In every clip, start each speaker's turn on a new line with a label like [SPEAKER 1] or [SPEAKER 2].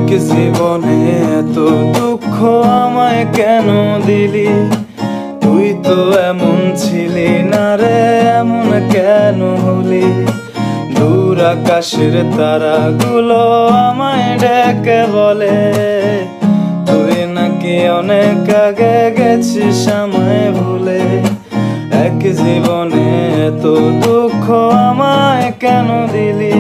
[SPEAKER 1] এক জীবনে এত দুঃখ আমায় কেন দিলি? তুই তো এমন ছিলি না রে, এমন কেন হলি? দূর আকাশের তারাগুলো আমায় ডেকে বলে তুই নাকি অনেক আগে গেছিস আমায় ভুলে। এক জীবনে এত দুঃখ আমায় কেন দিলি?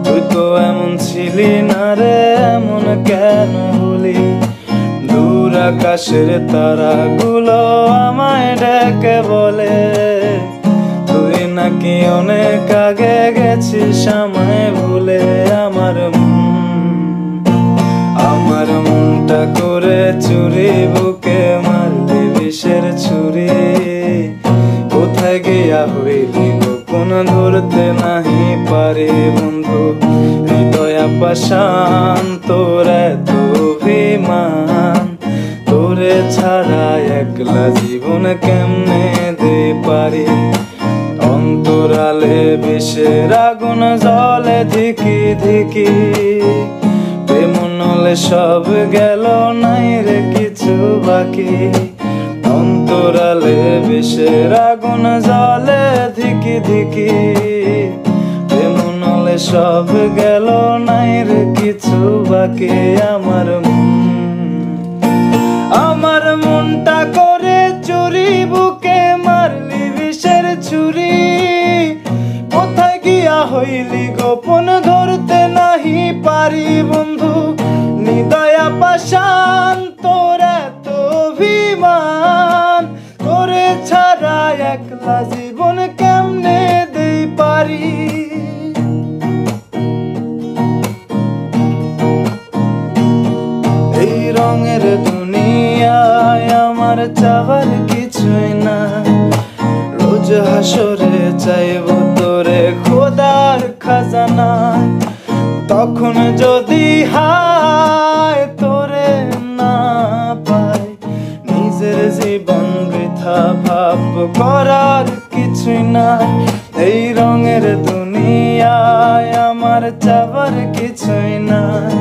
[SPEAKER 1] তুই তো এমন ছিলি না রে, এমন কেন হলি? দূর আকাশের তারাগুলো আমায় ডেকে বলে তুই নাকি অনেক আগে গেছিস আমায় ভুলে। আমার মনটা করে চুরি, বুকে মারলি বিষের ছুরি। কোথায় গিয়া হইলি গোপন ধরতে নাহি পারি বন্ধু। হৃদয় পাষাণ তোর এত অভিমান, তোরে ছাড়া একলা জীবন কেমনে দে পারি? অন্তরালে বিষের আগুন জ্বলে ধিকি ধিকি, প্রেম নলে সব গেল নাই রে কিছু বাকি। অন্তরালে বিষের আগুন জ্বলে ধিকি ধিকি, প্রেম নলে সব গেল নাই রে কিছু বাকি। আমার মনটা করে চুরি, বুকে মারলি বিষের ছুরি। কোথায় গিয়া হইলি গোপন ধরতে নাহি পারি বন্ধু। হৃদয় পাষাণ তোর এত অভিমান, তোরে ছাড়া একলা জীবন কেমনে দেই পারি? এই রঙের দুনিয়ায় আমার চাওয়ার কিছুই না। রোজ হাসরে চাইব তোরে খোদার খাজানা। তখন যদি হায় তোরে না পাই, নিজের জীবন বৃথা ভাব করার কিছুই নাই। এই রঙের দুনিয়ায় আমার চাওয়ার কিছুই নাই।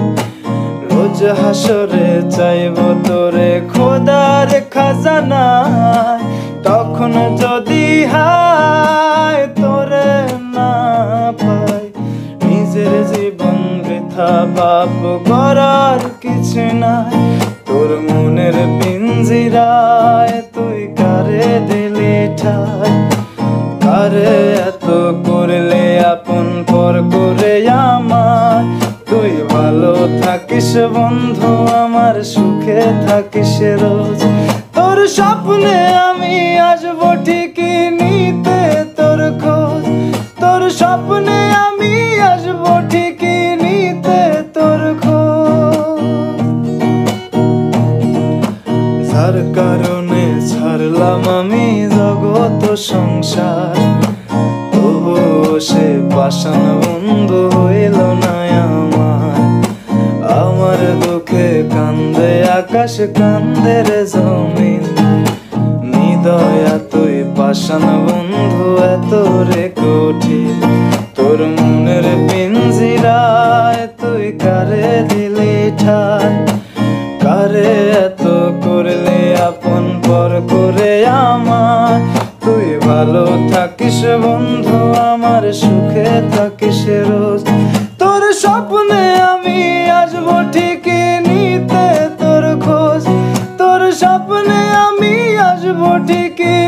[SPEAKER 1] রোজ হাসরে চাইব তোরে খোদার খাজানা। তখন যদি হায় তোরে না পাই, নিজের জীবন বৃথা ভাব করার কিছু নাই। তোর মনের পিঞ্জিরায় তুই কারে দিলি ঠাই? কারে এত করলে আপন পর করে আমার? তুই ভালো থাকিস বন্ধু, আমার সুখে থাকিস রোজ। তোর স্বপ্নে আমি আসবো ঠিকই নিতে তোর খোঁজ। তোর স্বপ্নে আমি আসবো ঠিকই নিতে তোর খোঁজ। যার কারণে ছাড়লাম আমি জগৎ সংসার, তবুও সে পাষাণ বন্ধু হইল না আমার। আমার দুঃখে কান্দে আকাশ, কান্দে রে জমিন। নিদয়া তুই পাষাণ বন্ধু এত রে কঠিন। তোর মনের পিঞ্জিরায় তুই কারে দিলি ঠাই? কারে এত করলে আপন পর করে আমার? তুই ভালো থাকিস বন্ধু, আমার সুখে থাকিস রোজ। তোর স্বপ্নে আমি আসবো ঠিকই নিতে তোর খোঁজ। তোর স্বপ্নে আমি আসবো ঠিকই